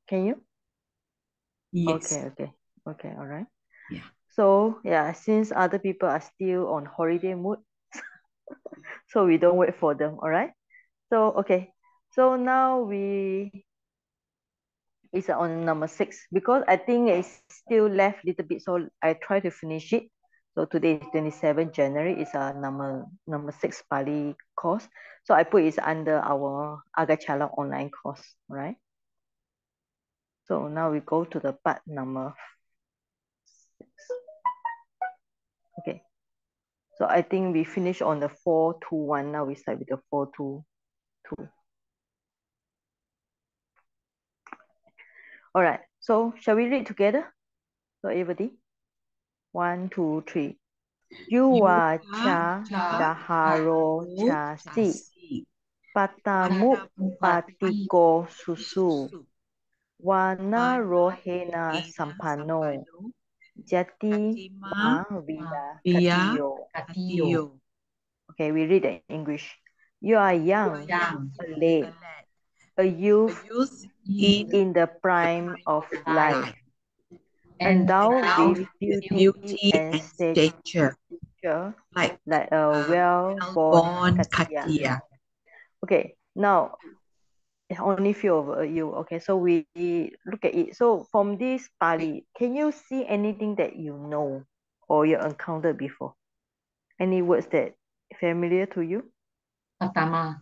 Can you? Yes. Okay, all right. Yeah. So yeah, since other people are still on holiday mood, so we don't wait for them, all right? So okay, so now it's on number 6 because I think it's still left a little bit, so I try to finish it. So today is 27 January. It's a number 6 Pali course. So I put it under our Agachala online course, right? So now we go to the part number 6. Okay. So I think we finish on the 421. Now we start with the 422. All right. So shall we read together? So everybody, 1, 2, 3. Yuwa cha daharo cha si. Patamu patiko susu. Wana rohena sampano. Jati ma vida katiyo. Okay, we read it in English. You are young, a late, a youth in the prime of life, endowed with beauty and stature, like a well-born Katia. Okay, now only few of you. Okay, so we look at it. So from this Pali, can you see anything that you know or you encountered before? Any words that familiar to you? Pertama.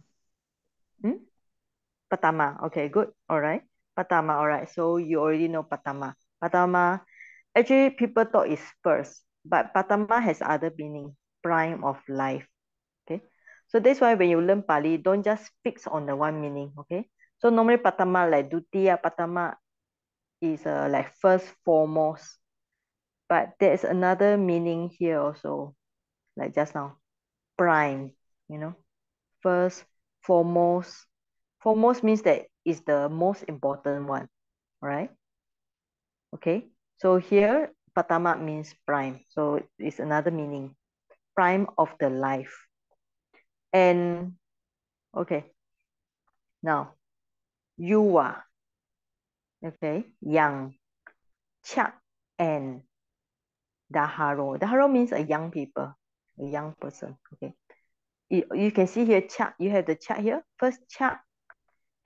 Patama. Okay, good. All right. Patama. All right. So you already know Patama. Patama. Actually, people thought it's first, but Patama has other meaning. Prime of life. Okay. So that's why when you learn Pali, don't just fix on the one meaning. Okay. So normally Patama like Dutiya Patama is like first foremost, but there's another meaning here also, like just now, prime. You know, first foremost. Foremost means that is the most important one, right? Okay, so here Patama means prime, so it's another meaning, prime of the life. And okay, now Yuwa, okay, young, Chak and Daharo. Daharo means a young people, a young person. Okay, you can see here Chak, you have the Chak here, first Chak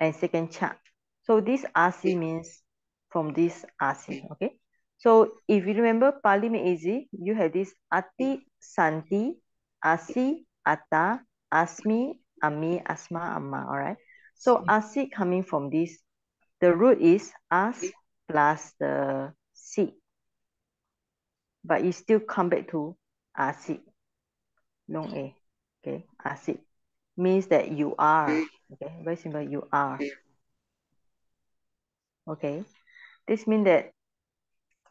and second Chak. So this RC means from this RC, okay? So if you remember Pali mean easy, you have this Ati, Santi, Asi, Ata, Asmi, Ami, Asma, Amma, all right? So Asi coming from this, the root is As plus the Si. But you still come back to Asi, long A, okay? Asi means that you are, okay? Very simple, you are. Okay, this means that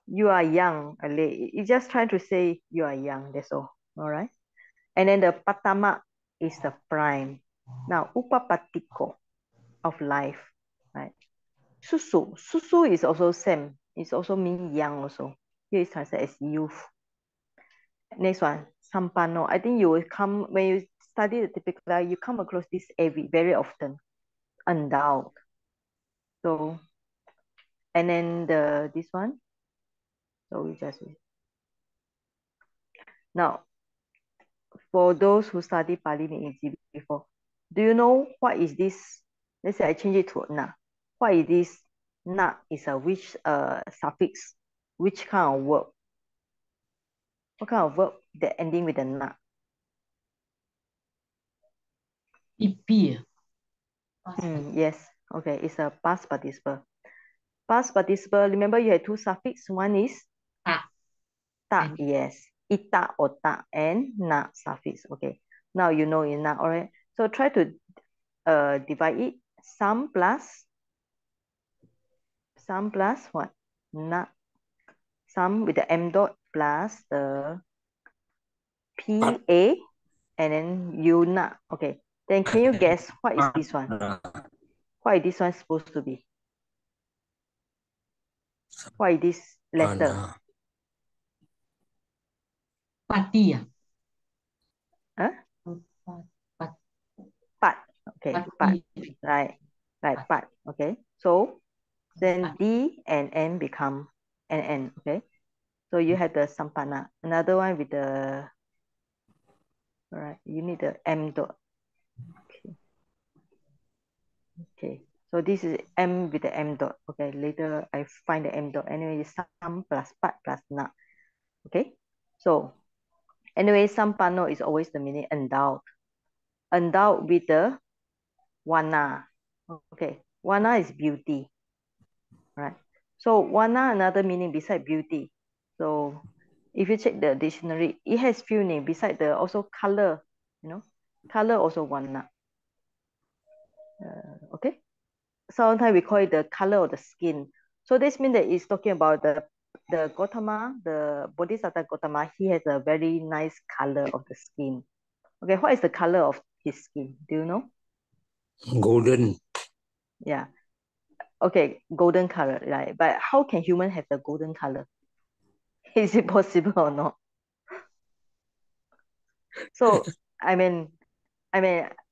you are young, it's just trying to say you are young, that's all right? And then the patama is the prime. Now, upapatiko of life, right? Susu is also same. It's also mean young also. Here is translated as youth. Next one, sampano. I think you will come, when you study the typical, you come across this very often. Endowed. So, and then this one, so we just, now, for those who study Pali Meiji before, do you know what is this? Let's say I change it to na. What is this? Na is a which suffix? Which kind of verb? What kind of verb that ending with a na? Ipi. Yes. Okay, it's a past participle. Past participle, remember you have two suffix. One is ta, yes. Ita or ta and na suffix. Okay. Now you know in na, all right. So try to divide it. Some plus what? Na. Some with the m dot plus the PA and then UNA. Okay. Then can you guess what is this one? What is this one supposed to be? What is this letter? Pati ya. Huh? Pat. Okay, pat. Pati. Right. Pat. Okay. So Then D and N become an N, okay? So you have the sampana. Another one with the, all right, you need the M dot. Okay. Okay. So this is M with the M dot. Okay, later I find the M dot. Anyway, it's sam plus pat plus na. Okay. So anyway, sampano is always the meaning endowed. Endowed with the wana. Okay. Wana is beauty. Right. So wana another meaning beside beauty. So if you check the dictionary, it has few names beside the also color, you know, color also wana. Okay. Sometimes we call it the color of the skin. So this means that it's talking about the Gautama, the Bodhisattva Gautama, he has a very nice color of the skin. Okay, what is the color of his skin? Do you know? Golden. Yeah. Okay, golden color, right? But how can human have the golden color? Is it possible or not? So I mean,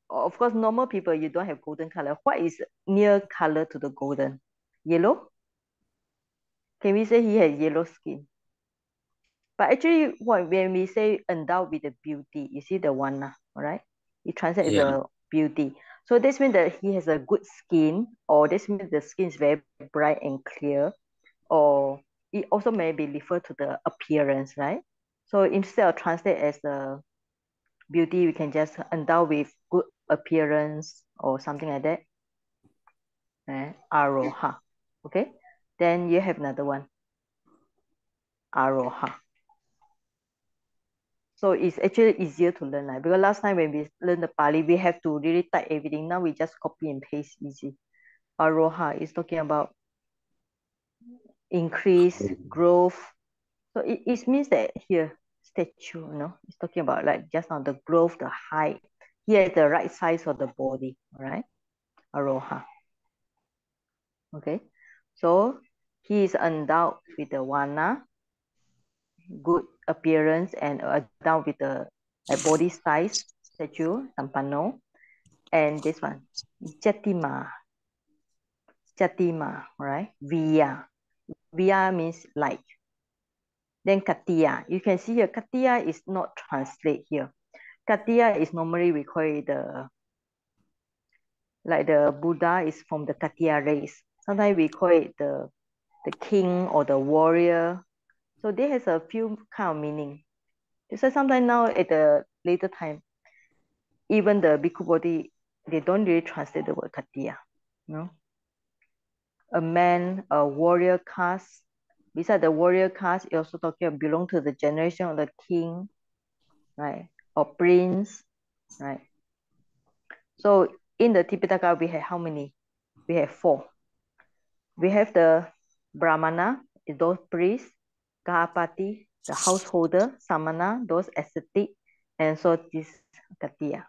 of course, normal people you don't have golden color. What is near color to the golden? Yellow? Can we say he has yellow skin? But actually, when we say endowed with the beauty, you see the one, all right? It translates as Yeah. a beauty. So this means that he has a good skin, or this means the skin is very bright and clear, or it also may be referred to the appearance, right? So instead of translate as the beauty, we can just endow with good appearance or something like that. Aroha. Okay. Then you have another one. Aroha. So it's actually easier to learn, like, because last time when we learn the Pali, we have to really type everything. Now we just copy and paste easy. Aroha is talking about increase, growth. So it means that here, statue, it's talking about like just now the growth, the height. Here, the right size of the body, all right? Aroha. Okay. So he is endowed with the wana, good appearance, and endowed with the body size, statue, sampano. And this one, Jatima. Jatima, right? Via. Via means like. Then Katia. You can see here, Katia is not translate here. Katia is normally we call it like the Buddha is from the Katia race. Sometimes we call it the king or the warrior. So there has a few kind of meaning. So sometimes now at the later time, even the Bhikkhu body, they don't really translate the word Katia. A man, a warrior caste. Beside the warrior caste, it also talking about belong to the generation of the king, right? Or prince, right? So in the Tipitaka, we have how many? We have 4. We have the Brahmana, those priests, Gahapati, the householder, Samana, those ascetic, and so this Katiya.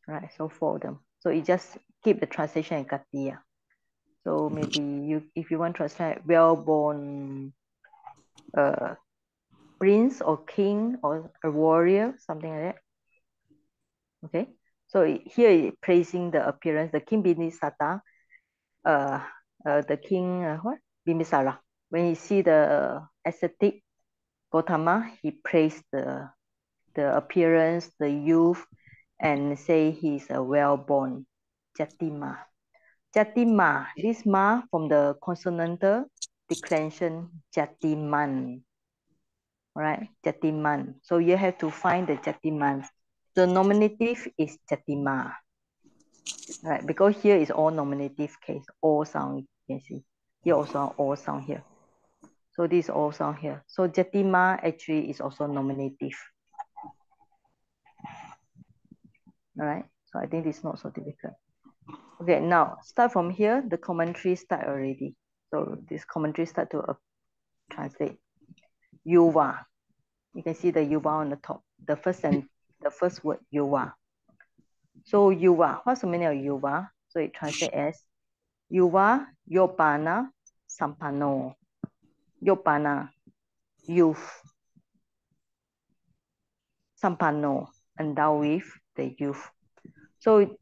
Right, so 4 of them. So you just keep the translation in Katiya. So maybe if you want to translate well-born prince or king or a warrior, something like that. Okay, so here praising the appearance, the King Binisata, the king what Bimbisara. When he see the ascetic Gautama, he praised the appearance, the youth, and say he's a well-born Jatima. Jatima, this ma from the consonantal declension Jatiman. Right, Jatiman. So you have to find the Jatiman. The nominative is Jatima. Right, because here is all nominative case, all sound, you can see. Here also all sound here. So this all sound here. So Jatima actually is also nominative. All right, so I think this is not so difficult. Okay, now start from here. The commentary start already. So this commentary start to translate. Yuva. You can see the yuva on the top. The first word yuva. So yuva, what's the meaning of yuva? So it translates as yuva yopana sampano. Yopana, youth. Sampano, endowed with the youth. So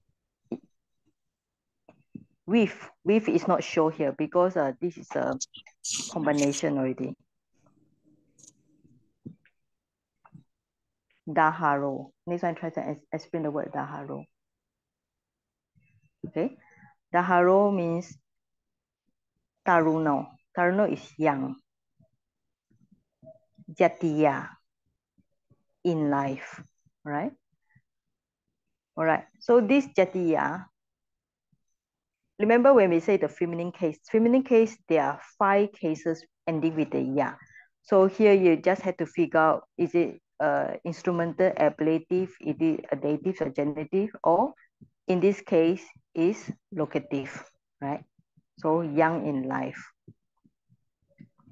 With is not shown here because this is a combination already. Daharo. Next one, try to explain the word daharo. Okay, daharo means taruno. Taruno is young. Jatiya, in life, right? All right. So this jatiya, remember when we say the feminine case, there are 5 cases ending with the ya. So here you just have to figure out, is it instrumental, ablative, is it a dative or genitive, or in this case is locative, right? So young in life.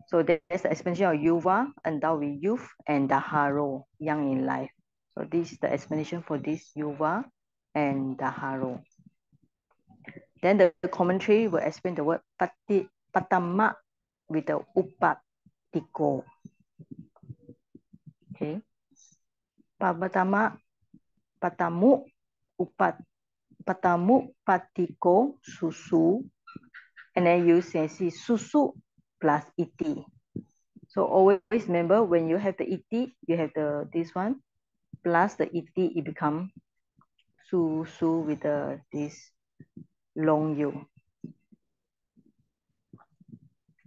So there's the explanation of yuva, endowed with youth, and daharo, young in life. So this is the explanation for this yuva and daharo. Then the commentary will explain the word patama with the upatiko. Okay. Patama, patamu, patamu, patiko, susu. And then you can see susu plus iti. So always remember when you have the iti, you have this one plus the iti, it becomes susu with this long u.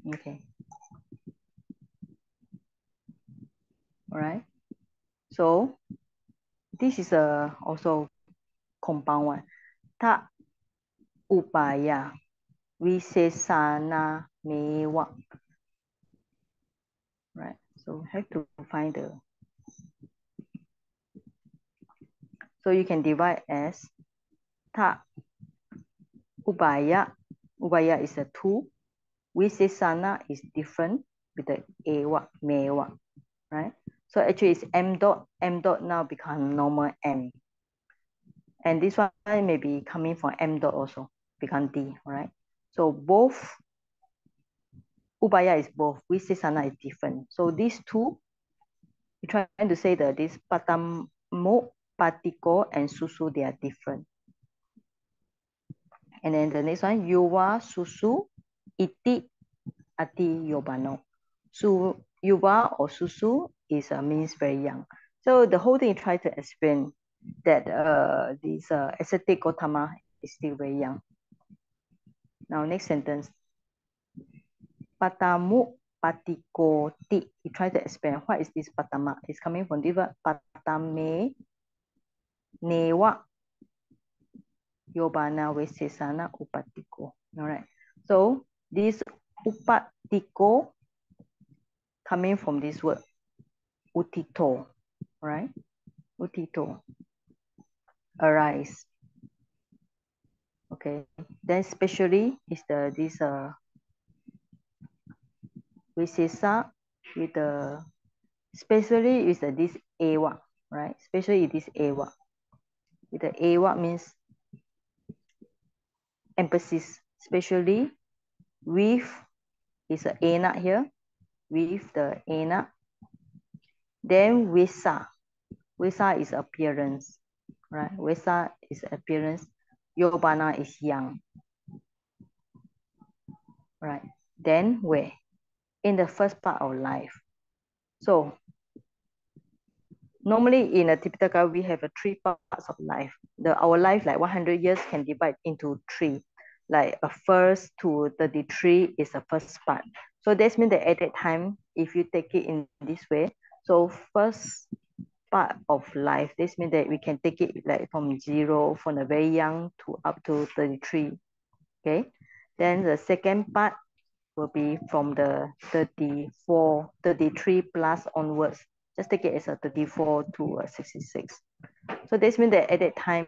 Okay. All right. So this is also compound one. Ta upaya visesana mewa. Right. So have to find the. So you can divide as ta upaya. Upaya is a 2. Visesana is different with the ewa mewa. Right. So actually it's m dot. M dot now become normal m. And this one may be coming from m dot also, become d, right? So both, upaya is both, visesana is different. So these two, we're trying to say that this patamu, patiko, and susu, they are different. And then the next one, yuva, susu, iti, ati, yobano. So yuva or susu means very young. So the whole thing try to explain that this ascetic Gautama is still very young. Now next sentence. Patamu patikoti. You try to explain what is this patama. It's coming from the word patame newa yobana vesesana upatiko. All right. So this upatiko coming from this word utito. Right? Utito. Arise. Okay. Then especially is this Visesa with the especially is this ewa, right? Especially this ewa. With the ewa means emphasis, especially with is a ena here, with the ena. Then visa. Visa is appearance, right? Visa is appearance. Yobana is young. Right. Then where? In the first part of life. So normally in a typical we have 3 parts of life. Our life, like 100 years, can divide into 3. Like a first to 33 is the first part. So that means that at that time, if you take it in this way, so first part of life, this means that we can take it like from 0, from the very young to up to 33. Okay. Then the second part will be from the 34, 33 plus onwards. Just take it as a 34 to 66. So this means that at that time,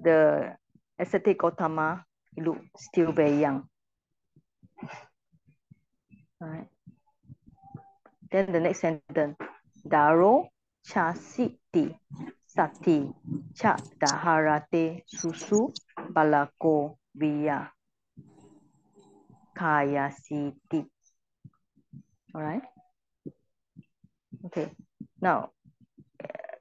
the ascetic Gautama look still very young. All right. Then the next sentence, Daro chasiti sati cha daharate susu balako via kaya siti. All right. Okay. Now,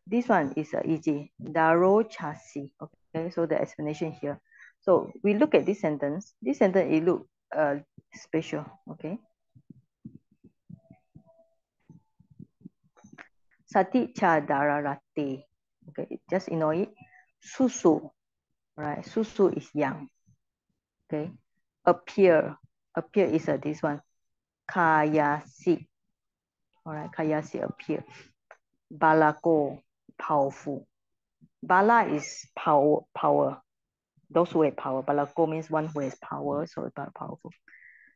this one is easy. Daro chasi. Okay. So the explanation here. So we look at this sentence. This sentence, it look special, okay? Sati cha dararate. Okay, just ignore it. Susu, right? Susu is young. Okay. Appear. Appear is this one. Kayasi. All right, Kayasi appear. Balako, powerful. Bala is power. Those who have power. Balako means one who has power, so it's powerful.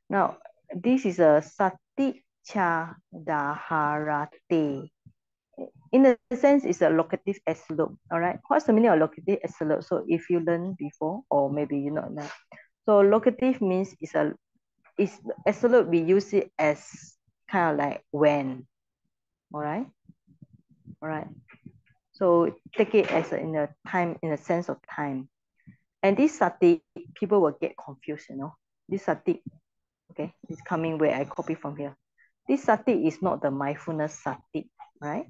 Now, this is a sati cha daharate. In a sense, it's a locative absolute. All right. What's the meaning of locative absolute? So if you learn before, or maybe you not know. So locative means it's absolute. We use it as kind of like when. All right. All right. So take it as in a time, in a sense of time. And this sati, people will get confused, you know. This sati, okay, it's coming where I copy from here. This sati is not the mindfulness sati, right?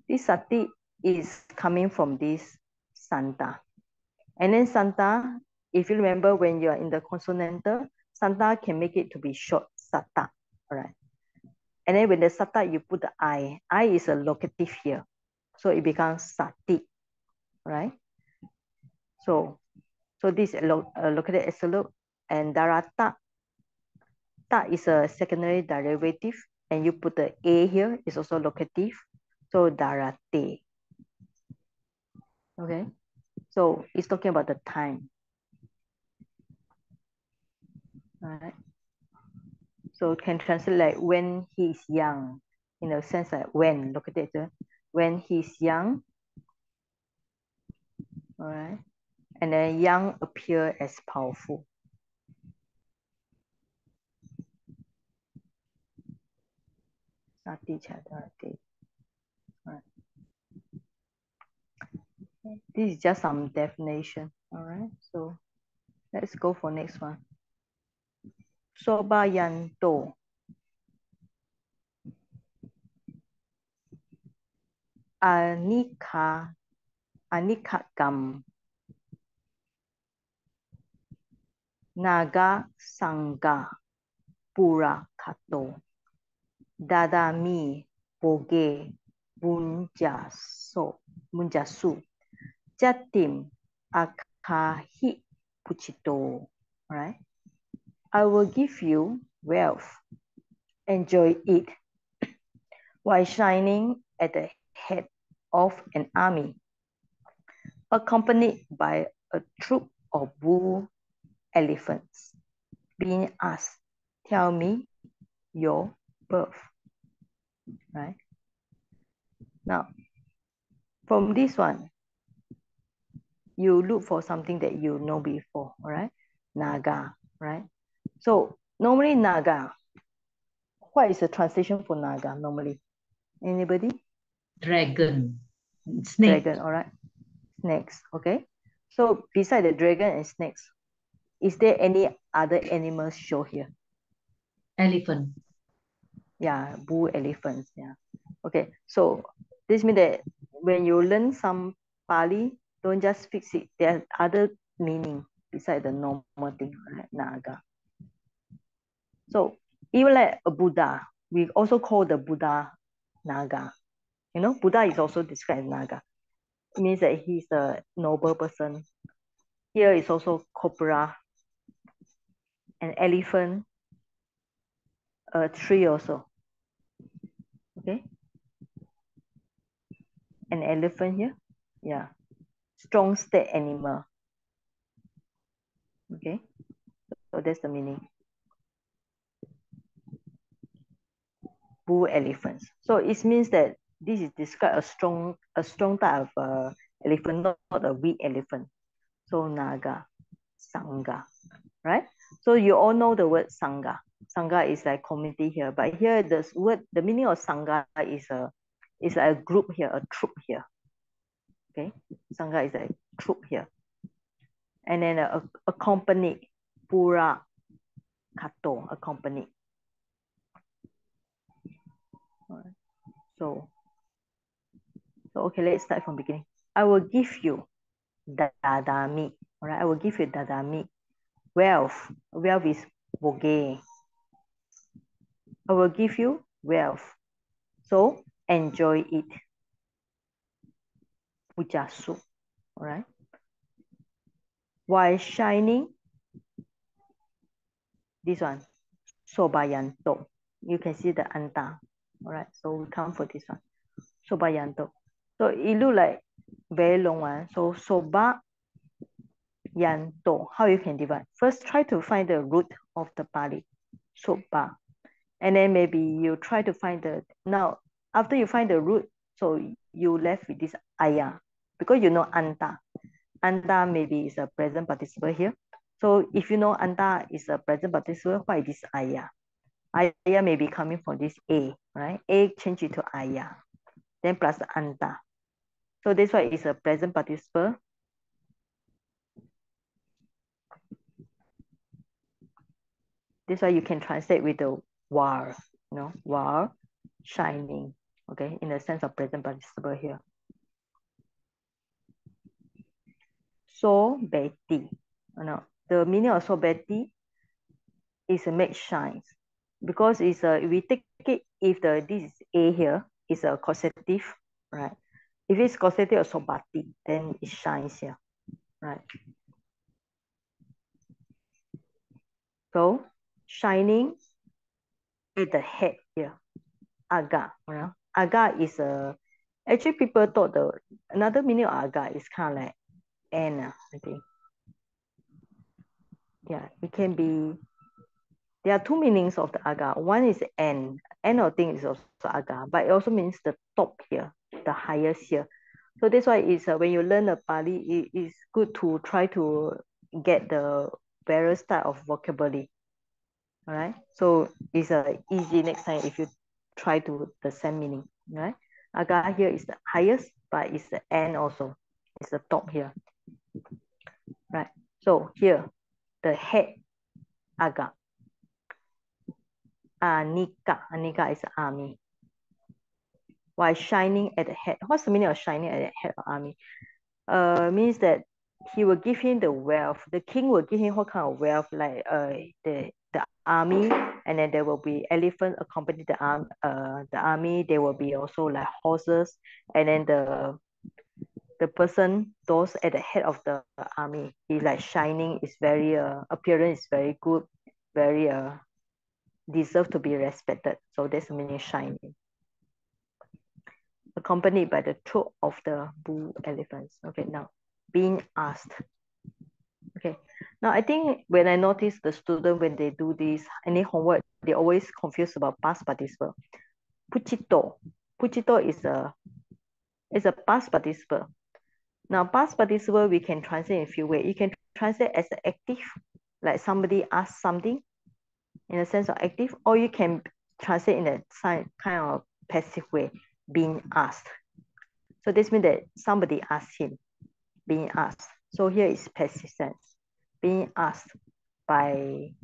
This sati is coming from this santa. And then santa, if you remember when you're in the consonantal, santa can make it to be short, sata, all right? And then when the sata, you put the I. I is a locative here. So it becomes sati, right? So this is locative absolute, and darata, ta is a secondary derivative, and you put the A here, is also locative. So darate. Okay. So it's talking about the time. All right. So can translate like when he's young, in a sense like when, look at it, when he's young. All right. And then young appear as powerful. Sati Chadarate. All right. This is just some definition. All right. So let's go for next one. Sobayanto. Anikagam. Naga Sangha Pura Kato. Dadami Boge Bunjasu Jatim Akahi Puchito. Right? I will give you wealth. Enjoy it while shining at the head of an army, accompanied by a troop of bull elephants, being asked, tell me your birth. Right? Now, from this one, you look for something that you know before, all right? Naga, right? So normally Naga, what is the translation for Naga normally? Anybody? Dragon. Snake. Dragon, all right? Snakes, okay? So beside the dragon and snakes, is there any other animals show here? Elephant. Yeah, bull elephants, yeah. Okay, so this means that when you learn some Pali, don't just fix it. There are other meaning beside the normal thing, right? Naga. So even like a Buddha, we also call the Buddha Naga. You know, Buddha is also described as Naga. It means that he's a noble person. Here is also cobra, an elephant, a tree also. Okay, an elephant here. Yeah, strong state animal. Okay, so that's the meaning. Bull elephants. So it means that this is describe a strong type of elephant, not a weak elephant. So Naga, Sangha, right? So you all know the word Sangha. Sangha is like community here, but here the meaning of Sangha is like a group here, a troop here. Okay, Sangha is like troop here, and then a company, Pura Kato, a company. Right. So okay, let's start from beginning. I will give you dadami. All right, I will give you dadami. Wealth. Wealth is boge. I will give you wealth. So enjoy it. Pujasu. All right. While shining, this one, sobayanto. You can see the anta. All right. So we come for this one. Sobayanto. So it look like very long one. So soba yanto. How you can divide? First, try to find the root of the Pali. Soba. And then maybe you try to find the, now, after you find the root, so you left with this aya. Because you know anta. Anta maybe is a present participle here. So if you know anta is a present participle, what is this aya? Aya may be coming from this a, right? A change it to aya. Then plus anta. So this one is a present participle. This why you can translate with the war, war, shining, okay, in the sense of present participle here. So Betty, the meaning of so Betty is a make shines, because it's a, if we take it, if the this is a here is a causative, right? If it's causative of sobati, then it shines here, right? So shining at the head here, aga, aga is a, actually people thought the another meaning of aga is kind of like N, I think. Yeah, it can be, there are two meanings of the aga. One is N. N of thing is also aga, but it also means the top here, the highest here. So that's why it's when you learn the Pali, it is good to try to get the various type of vocabulary. All right. So it's easy next time if you try to the same meaning. Right. Aga here is the highest, but it's the N also. It's the top here. Right. So here, the head, aga. Anika. Anika is army. While shining at the head. What's the meaning of shining at the head of army? Means that he will give him the wealth. The king will give him what kind of wealth? Like the army, and then there will be elephant accompany the army. There will be also like horses, and then the person, those at the head of the army, is like shining. Is very appearance is very good, very deserve to be respected. So that's the meaning shining. Accompanied by the troop of the bull elephants. Okay, now being asked. Okay, now I think when I notice the student when they do this any homework, they always confused about past participle. Puchito. Puchito is a past participle. Now past participle we can translate in a few ways. You can translate as an active, like somebody asked something in a sense of active, or you can translate in a kind of passive way, being asked. So this means that somebody asked him, being asked. So here is passive sense, being asked by,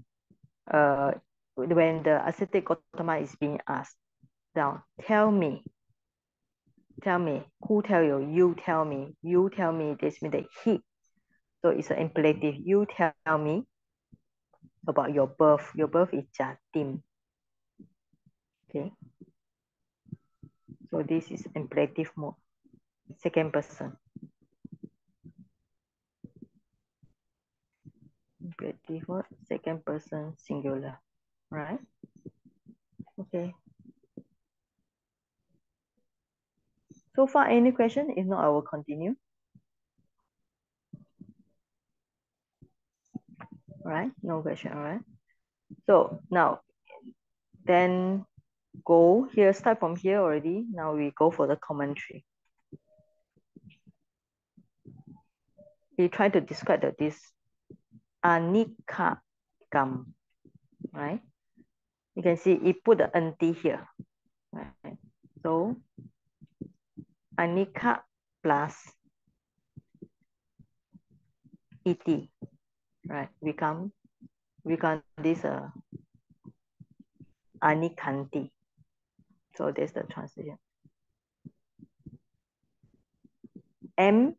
when the ascetic Gautama is being asked. Now, tell me, who tell you? You tell me, this means that he. So it's an imperative, you tell me about your birth. Your birth is Jatim. Okay. So this is imperative mode, second person. Imperative mode, second person singular, right? Okay. So far, any question? If not, I will continue. All right, no question. All right. So now, then go here, start from here already. Now we go for the commentary. We try to describe this anika gam, right? You can see it put the anti here, right? So anika plus et, right? Become this anikanti. So there's the translation. M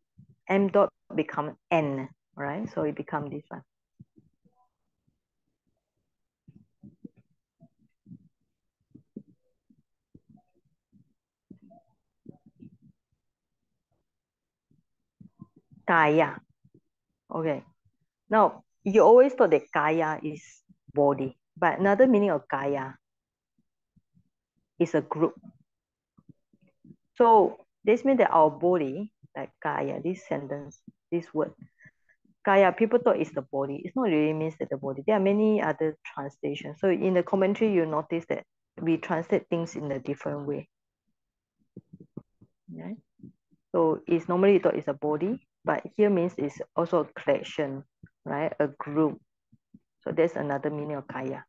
dot become N, All right, so it becomes this one. Kaya. Okay. Now, you always thought that kaya is body, but another meaning of kaya is a group. So this means that our body, like kaya, this sentence, this word, kaya, people thought is the body. It's not really means that the body. There are many other translations. So in the commentary, you notice that we translate things in a different way. Right? So it's normally thought it's a body, but here means it's also a collection, right? A group. So that's another meaning of kaya.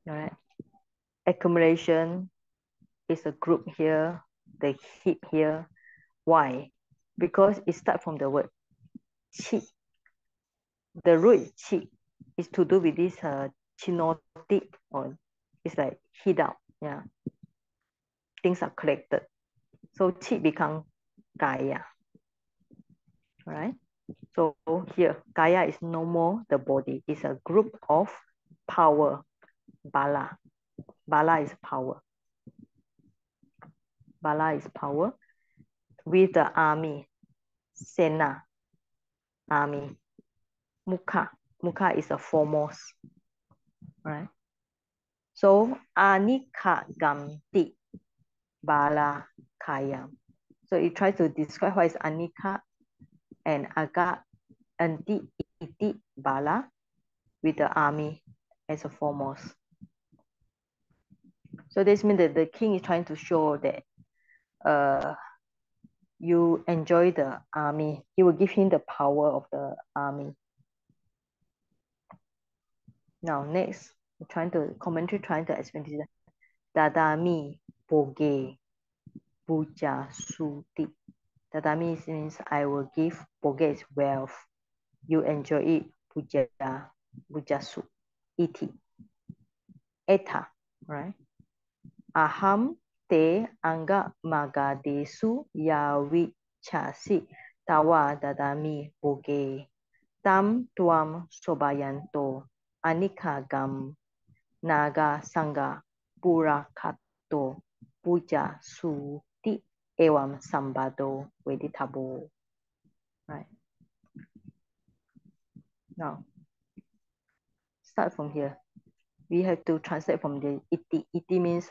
All right. Accumulation is a group here, the heap here. Why? Because it starts from the word chi. The root chi is to do with this chinotic, or it's like heat out. Yeah. Things are collected. So chi become kaya. All right. So here, kaya is no more the body. It's a group of power. Bala. Bala is power. Bala is power. With the army. Sena. Army. Mukha. Mukha is a foremost. Right? So anika gamti. Bala kaya. So it tries to describe what is anika and aga anti iti bala with the army as a foremost. So this means that the king is trying to show that you enjoy the army. He will give him the power of the army. Now next, commentary trying to explain this. Dadami boge puja suti. Dadami means I will give. Boge is wealth. You enjoy it. Puja, pujasu, iti. Eta, right? Aham te anga magadesu yawi chasi tawa dadami boge tam tuam sobayanto anikagam naga sangha purakato puja suti ewam sambado veditabo. Right. Now, start from here. We have to translate from the iti. Iti means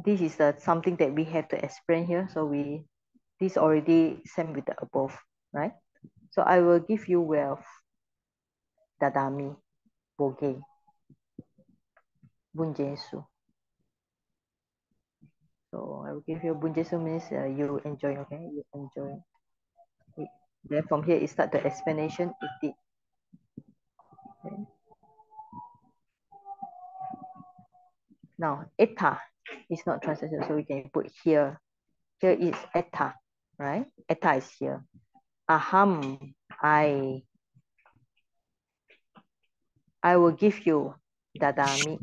this is something that we have to explain here. So this already same with the above, right? So I will give you wealth, dadami, boge, bunjesu. So I will give you bunjesu means you enjoy, okay? You enjoy. Then from here it start the explanation. Iti. Okay. Now eta is not translation, so we can put here. Here is eta, right? Eta is here. Aham, I will give you dadami.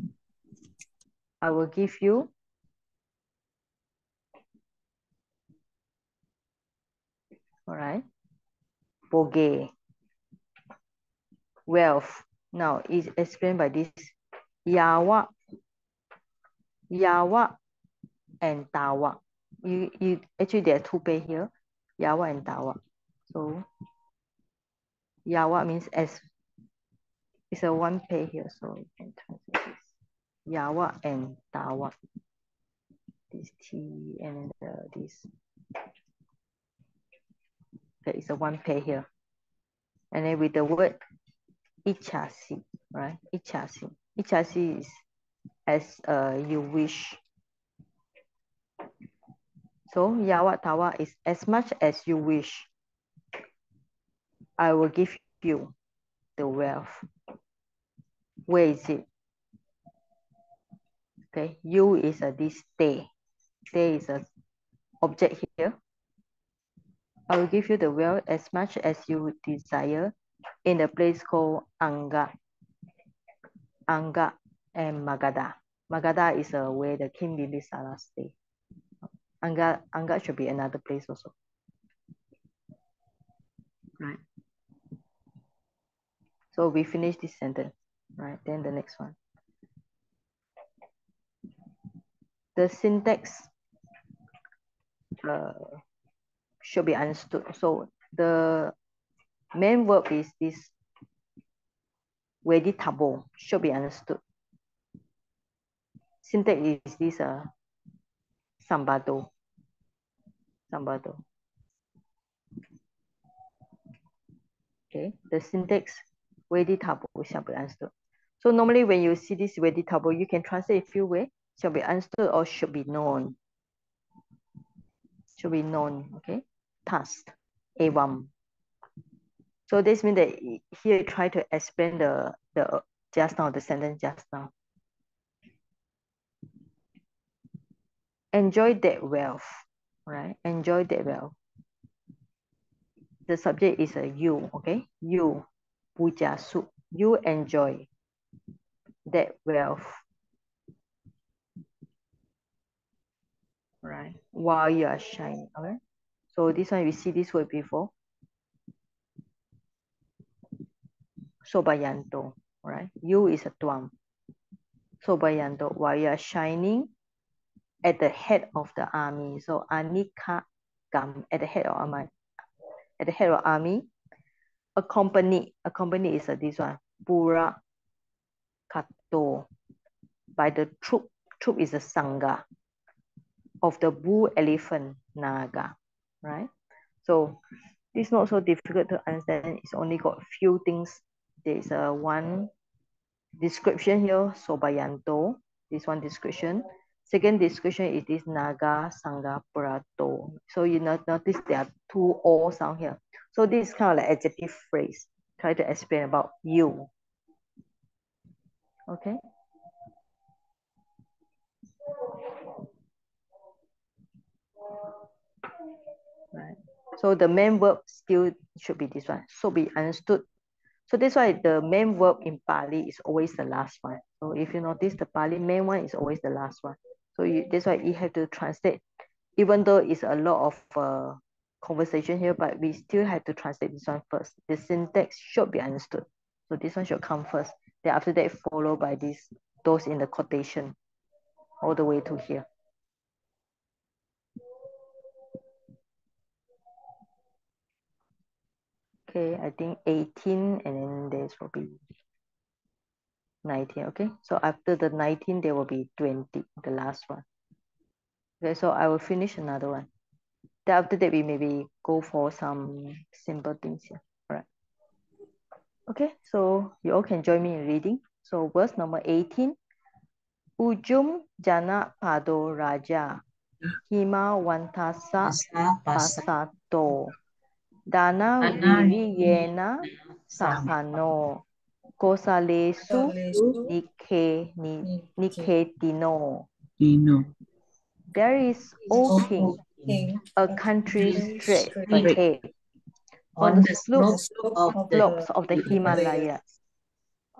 I will give you all right, boge, wealth. Now it's explained by this yawa, yawa and tawa. You actually there are two pay here, yawa and tawa. So yawa means as it's a one pay here, so you can translate this. Yawa and tawa. This T and this. Okay, it's a one pay here. And then with the word ichasi, right? Ichasi. Ichasi is as you wish. So yawa tawa is as much as you wish. I will give you the wealth. Where is it? Okay, you is this day. Day is an object here. I will give you the wealth as much as you would desire in a place called Anga. Anga and Magadha. Magadha is where the King Bimbisara stay. Angad should be another place also. Right. So we finish this sentence. Right. Then the next one. The syntax should be understood. So the main verb is this veditable, should be understood. Syntax is this sambado. Okay, the syntax veditable shall be understood. So normally when you see this veditable, you can translate a few ways. Shall be understood or should be known. Should be known, okay? Task, evam. So this means that here try to explain the just now, the sentence just now. Enjoy that wealth, right? Enjoy that wealth. The subject is a you, okay? You, puja su. You enjoy that wealth, right? While you are shining, okay? So this one we see this word before. Sobayanto, right? You is a tuam. Sobayanto, while you are shining at the head of the army. So anika gam at the head of army. At the head of army, accompany is this one. Pura kato, by the troop. Troop is a sangha of the bull, elephant, naga, right? So it's not so difficult to understand. It's only got few things. There's one description here, sobayanto. This one description. Second description is this naga, sangha, purato. So you notice there are two O sound here. So this is kind of like adjective phrase. Try to explain about you. Okay. Right. So the main verb still should be this one. So be understood. So that's why the main verb in Pali is always the last one. So if you notice, the Pali main one is always the last one. So that's why you have to translate. Even though it's a lot of conversation here, but we still have to translate this one first. The syntax should be understood. So this one should come first. Then after that, followed by those in the quotation, all the way to here. Okay, I think 18 and then there will be 19, okay? So after the 19, there will be 20, the last one. Okay, so I will finish another one. Then after that, we maybe go for some simple things here. All right. Okay, so you all can join me in reading. So verse number 18. Ujum jana pado raja hima wantasa pasato dana viri yena sapano kosalesu niketino. There is, O king, a country straight ahead on the slopes of the Himalayas,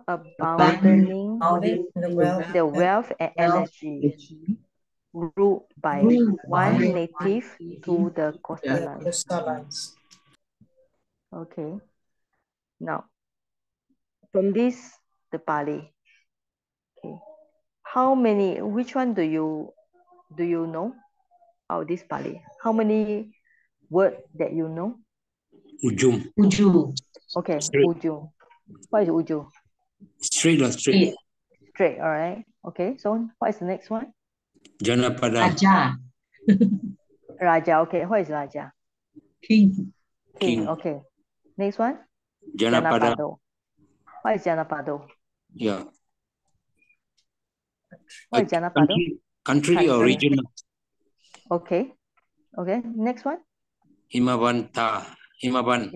abounding with the wealth and energy, ruled by one native to the coastlines. Okay. Now, from this, the Pali. Okay. How many? Which one do you know? Out this Pali. How many words that you know? Ujum. Uju. Okay, Straight. uju. What is uju? Straight or straight. Straight, all right. Okay, so what is the next one? Janapada. Raja. Raja, okay. What is Raja? King. King, okay. Next one? Janapada. Janapado. What is Janapado? Yeah. What is Janapado? Country or region. Okay. Okay. Next one? Himavanta. Himavan.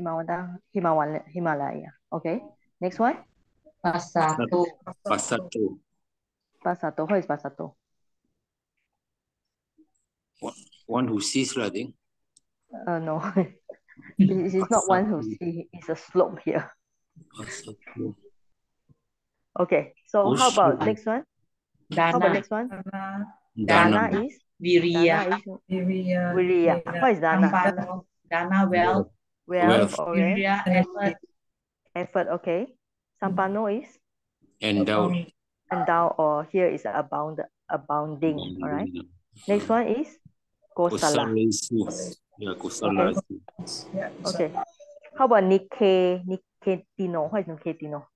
Himalaya. Okay. Next one? Pasato. Pasato. Pasato. What is Pasato? One who sees, I think. No. It is not one who see. It's a slope here. Pasato. Okay. So how about next one? How about Dana. next one? Dana, Dana Dana. is Viriya. Viriya, Viriya. What is Dana? Sampano. Dana wealth. Wealth, Wealth. okay. Viriya effort. Effort, okay. Sampano is Endowed. endow, or here is abounding, all right. Next one is Kosala. Kusalasu. Yeah, Kusalasu. Yeah, Okay. How about Niketino? What is Niketino?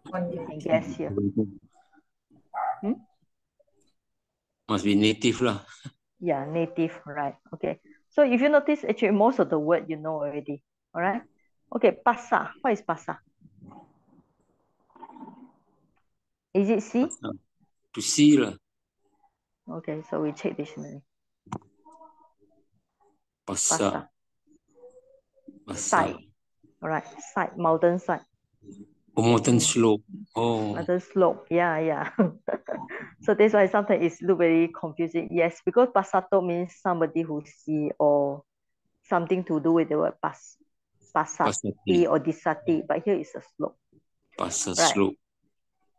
one You minute. can guess here. Must be native lah. Yeah, native, right. Okay. So if you notice, actually most of the word you know already. All right. Okay, pasa. What is pasa? Is it see? To see lah. Okay, so we check dictionary. Pasa. Pasa. Side. All right, side, mountain side. Mountain slope. Oh. Mountain slope. Yeah. So that's why sometimes it look very confusing. Yes, because pasato means somebody who see, or something to do with the word pasati or disati, but here is a slope. Pasa Right. slope.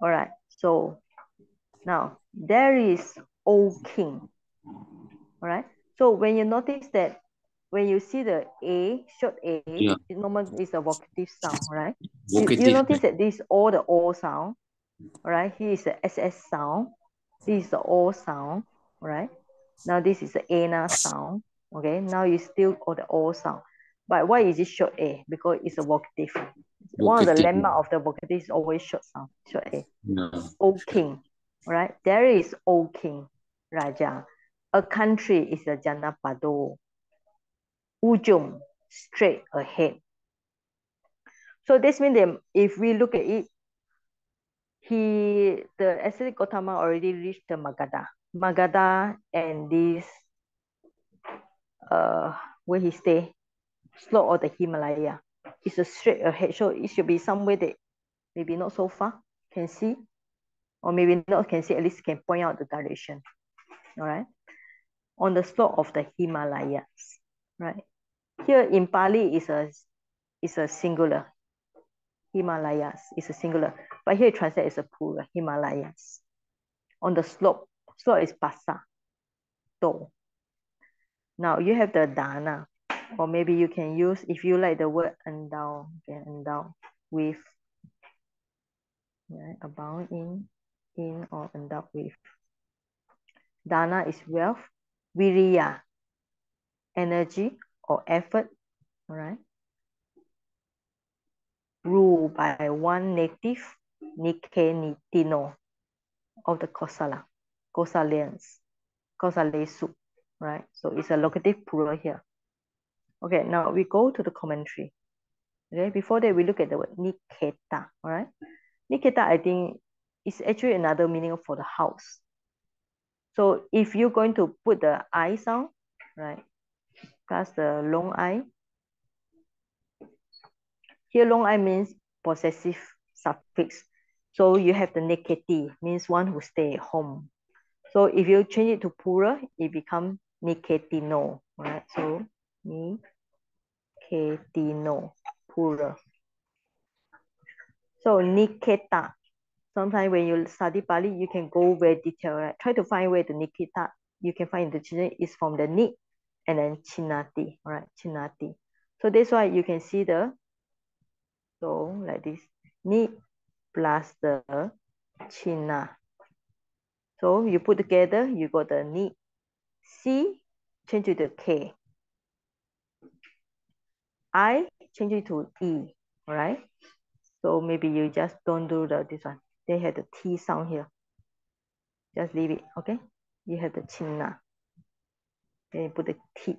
All right. So now there is O King. All right. So when you notice that, when you see the A, short A, Yeah. it normally is a vocative sound, right? Vocative. You notice that this all the O sound, all right? Here is the SS sound. This is the O sound, all right? Now this is the ANA sound, okay? Now you still all the O sound. But why is it short A? Because it's a vocative. One of the lemma of the vocative is always short sound, short A. Yeah. O King, right? There is O King, Raja. A country is a Janapado. Ujung, straight ahead. So this means that if we look at it, the ascetic Gautama already reached the Magadha. Magadha and this, where he stay, slope of the Himalaya. It's a straight ahead, so it should be somewhere that maybe not so far, can see, or maybe not can see, at least can point out the direction, all right? On the slope of the Himalayas, right? Here in Pali is a singular. Himalayas is a singular, but here it translates as a plural, Himalayas. On the slope is pasa, do. Now you have the dana, or maybe you can use, if you like the word endow, okay, endow with, right, abound in or endowed with. Dana is wealth, viriya, energy or effort, all right? Ruled by one native, Nikenitino, of the Kosalians, Kosalesu, right? So it's a locative plural here. Okay, now we go to the commentary. Okay, before that we look at the word Niketa, all right? Niketa, I think, is actually another meaning for the house. So if you're going to put the I sound, right, plus the long I, here long I means possessive suffix. So you have the Niketi, means one who stay at home. So if you change it to plural, it becomes Niketino, right? So Niketino, plural. So Niketa, sometimes when you study Pali, you can go very detailed, right? Try to find where the Niketa you can find in the dictionary is from the Nik and then Chinati, all right? Chinati. So that's why you can see so like this, Nik plus the China. So you put together, you got the Nik. C, change to the K. I, change it to E, all right? So maybe you just don't do this one. They have the T sound here. Just leave it, okay? You have the China. Then you put the T.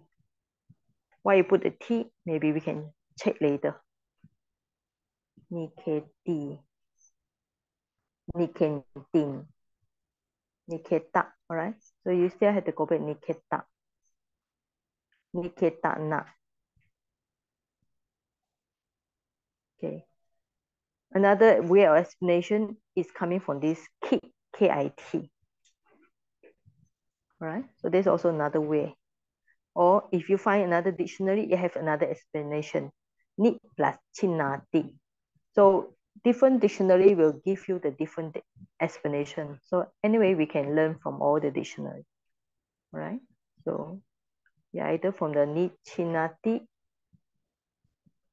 Why you put the T? Maybe we can check later. Niketi. Nikentin. Niketa, all right? So you still have to go back Niketa. Niketana. Okay. Another way of explanation is coming from this kit, K-I-T. Right? So there's also another way. Or if you find another dictionary, you have another explanation. Ni plus chinati. So different dictionary will give you the different explanation. So anyway, we can learn from all the dictionary, right? So yeah, either from the Nichinati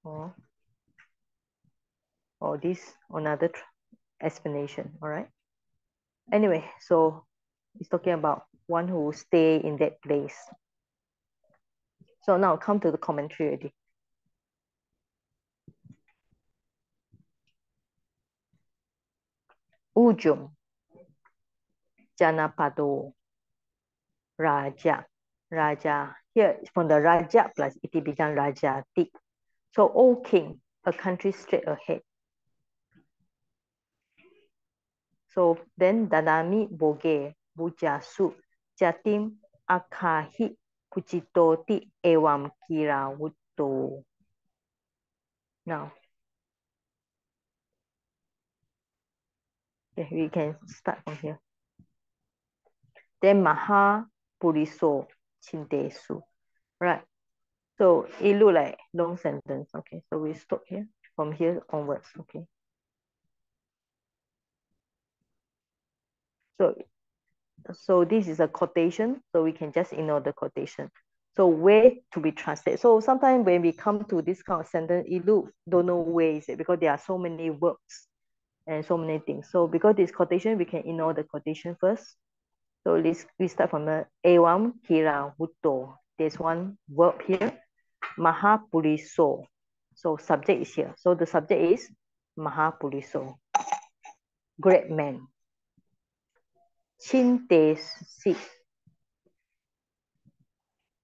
or this another explanation, all right? Anyway, so it's talking about one who stay in that place. So now come to the commentary already. Ujung, Janapado, Raja. Raja, here from the Raja plus iti become Rajati. So, O king, a country straight ahead. So then Danami Boge, Bujasu, Jatim Akahi, Puchitoti, Ewam Kira Wutto. Now, we can start from here. Then Maha Puriso Chintesu. Right. So it look like long sentence. Okay. So we stop here. From here onwards. Okay. So this is a quotation. So we can just ignore the quotation. So where to be translated. So sometimes when we come to this kind of sentence, it look don't know where is it because there are so many verbs and so many things. So because this quotation, we can ignore the quotation first. So we start from the Ewam Kira Wutto. There's one verb here, Mahapuliso. So subject is here. So the subject is Mahapuliso, great man. Chintesi,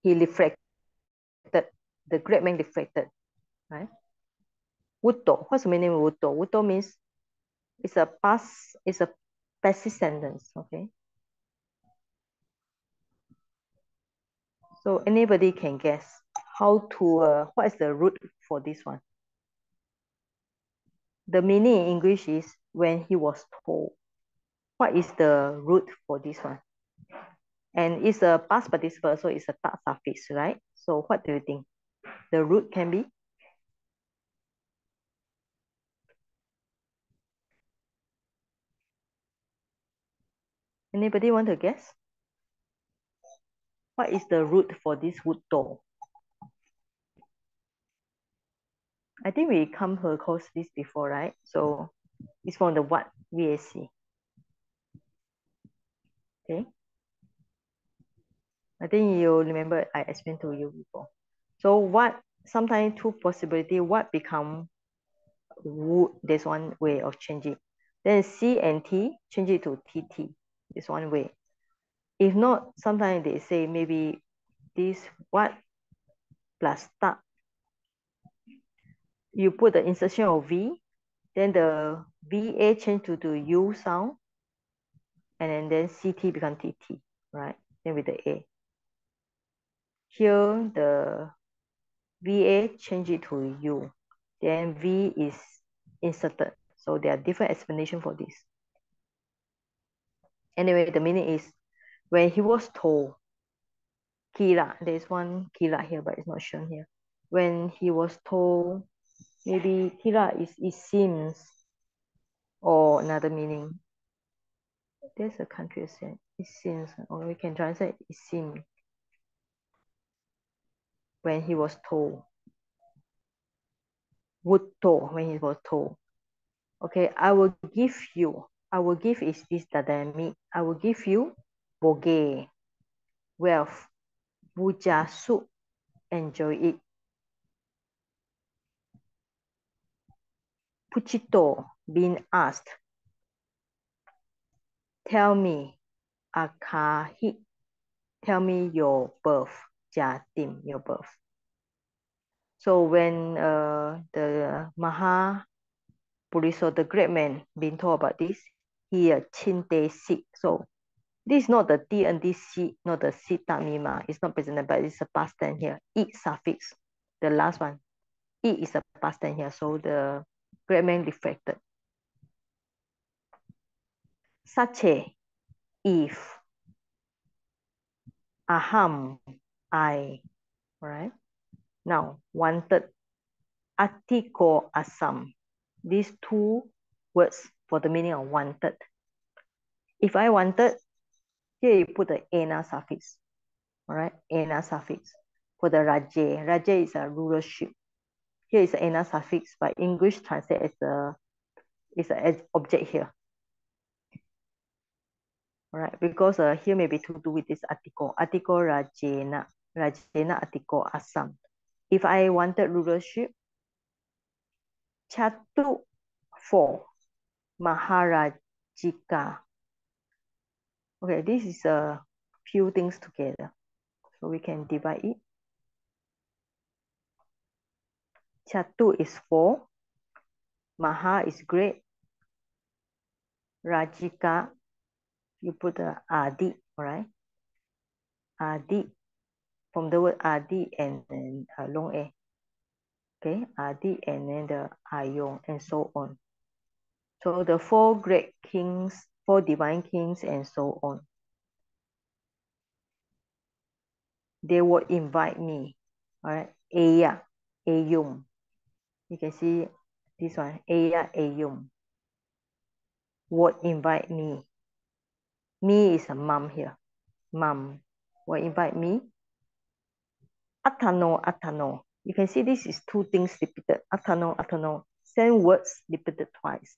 he reflected, the great man reflected, right? Wutto, what's the meaning of Wutto? Wutto means it's a passive sentence, okay? So anybody can guess how to, what is the root for this one? The meaning in English is when he was told. What is the root for this one? And it's a past participle, so it's a tak suffix, right? So what do you think? The root can be? Anybody want to guess? What is the root for this wutto? I think we come across this before, right? So it's from the what VAC. Okay. I think you remember I explained to you before. So what, sometimes two possibility, what become would, there's one way of changing. Then C and T, change it to TT. It's one way. If not, sometimes they say maybe this what plus ta. You put the insertion of V, then the VA change to the U sound, and then CT become TT, right? Then with the A. Here the VA change it to U, then V is inserted. So there are different explanations for this. Anyway, the meaning is when he was told, Kira, there's one Kira here, but it's not shown here. When he was told, maybe Kira is it seems, or another meaning. There's a country saying it seems, or we can translate it seems. When he was told, would told, when he was told. Okay, I will give you. I will give is this dynamic. I will give you boge, wealth, bujasu, enjoy it. Puchito, being asked, tell me, akahi, tell me your birth, jatim, your birth. So when the Maha Puriso, the great man, being told about this, he chinte sit. So this is not the T and this C, not the sitamima. It's not present, but it's a past tense here. It suffix, the last one. It is a past tense here. So the great man reflected. Sache, if. Aham, I. Right? Now, wanted. Atiko Assam. These two words for the meaning of wanted. If I wanted, here you put the ana suffix. All right, ana suffix for the raje. Raje is a rulership. Here is the ana suffix, but English translate as a object here. All right, because here may be to do with this article. Article rajena. Rajena article asam. If I wanted rulership, chatu for Maharajika. Okay, this is a few things together. So we can divide it. Chatu is 4. Maha is great. Rajika, you put the Adi, all right? Adi, from the word Adi and then long A. Okay, Adi and then the Ayong and so on. So the 4 great kings, 4 divine kings and so on. They would invite me, all right? Eya, Eyum. You can see this one, Eya, Eyum. Would invite me. Me is a mom here. Mom would invite me. Atano, atano. You can see this is 2 things repeated. Atano, atano. Same words repeated twice.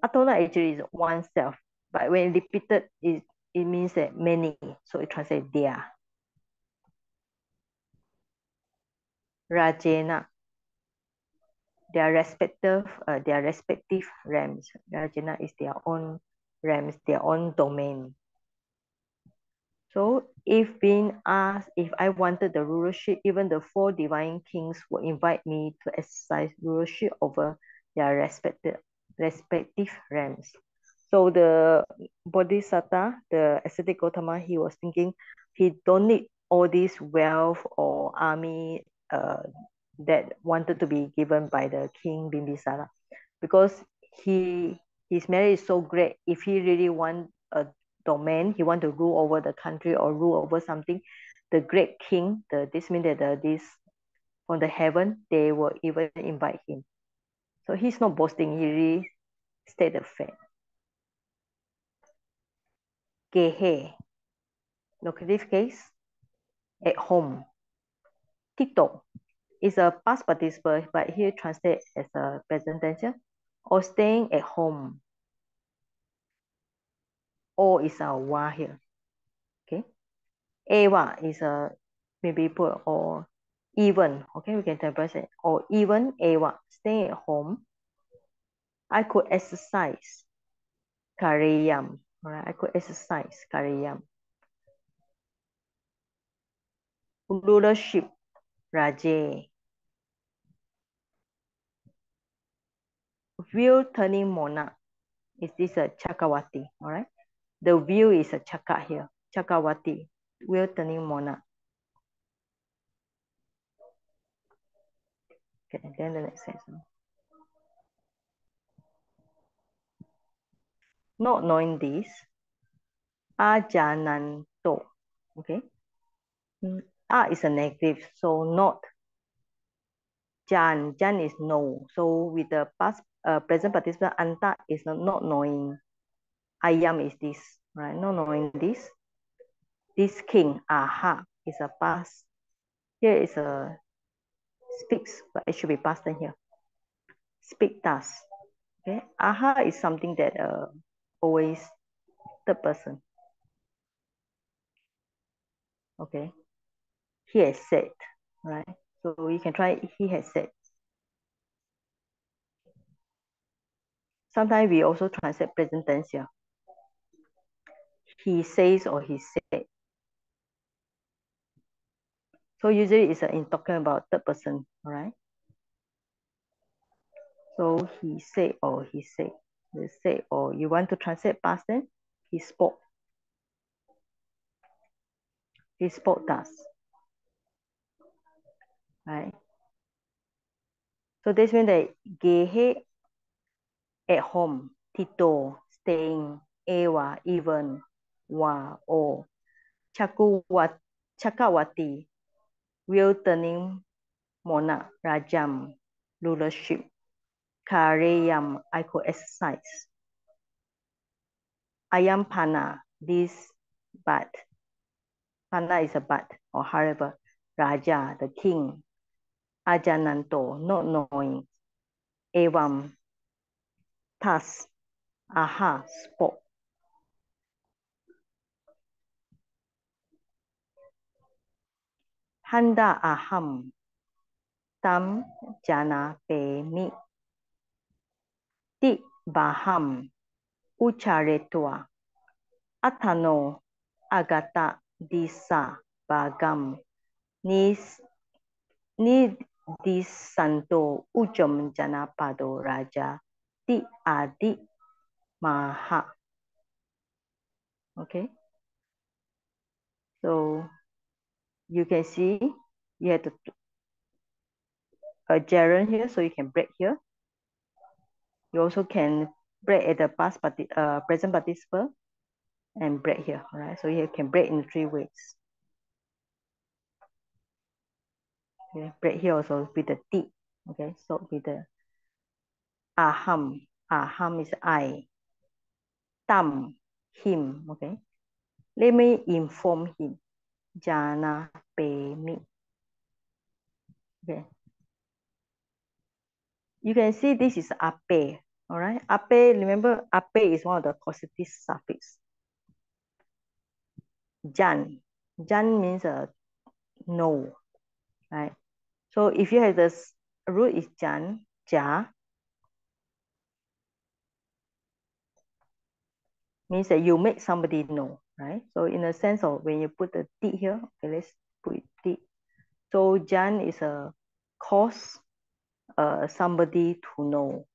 Atano actually is oneself, but when repeated, it means that many. So it translates there. Rajena. Their respective realms. Rajena is their own realms, their own domain. So if being asked if I wanted the rulership, even the 4 divine kings would invite me to exercise rulership over their respective realms. So the Bodhisattva, the ascetic Gautama, he was thinking he don't need all this wealth or army that wanted to be given by the king Bimbisara, because his merit is so great. If he really want a domain, he want to rule over the country or rule over something, the great king, this means that this from the heaven, they will even invite him. So he's not boasting, he really stated the fact. Gehe, locative case, at home. Tito is a past participle, but here translate as a present tense, or staying at home. Or is a wa here. Okay. Ewa is a maybe put or even. Okay, we can interpret it. Or even ewa, staying at home. I could exercise kariyam. All right, I could exercise kariyam. Rulership, raje. Wheel turning monarch. Is this a Chakrawati? All right. The wheel is a chaka here. Chakrawati, wheel turning monarch. Okay, then the next sentence. Not knowing this, ajananto. Okay. A is a negative, so not. Jan is no. So with the past present participle, anta is not knowing. Ayam is this, right? Not knowing this. This king, aha, is a past. Here is a speaks, but it should be past then here. Speak thus. Okay. Aha is something that always third person. Okay. He has said, right? So you can try he has said. Sometimes we also translate present tense here. He says or he said. So usually it's in talking about third person, all right? So he said or he said. They say, or you want to translate past tense? He spoke. He spoke thus. Right? So this means that gehe at home, tito, staying, ewa, even, wa, or, chakawati, wheel turning monarch, rajam, rulership. Kareyam, I could exercise. Ayam pana, this but. Pana is a but or however. Raja, the king. Ajananto, not knowing. Evam, thus. Aha, spoke. Handa aham. Tam jana pemi. Ti baham. Ucharetua. Atano agata disa bagam. Nis ni disanto ujam janapado raja. Ti adi maha. Okay. So you can see you have a gerund here, so you can break here. You also can break at the present participle and break here. All right. So you can break in 3 ways. Okay. Break here also with the T. Okay. So with the aham. Aham is I. Tam, him. Okay. Let me inform him. Jana pe me. Okay. You can see this is ape. All right. Ape, remember ape is one of the causative suffix. Jan. Jan means no. Right. So if you have this root is jan, ja, means that you make somebody know, right? So in a sense of when you put the ti here, okay, let's put ti. So jan is a cause somebody to know.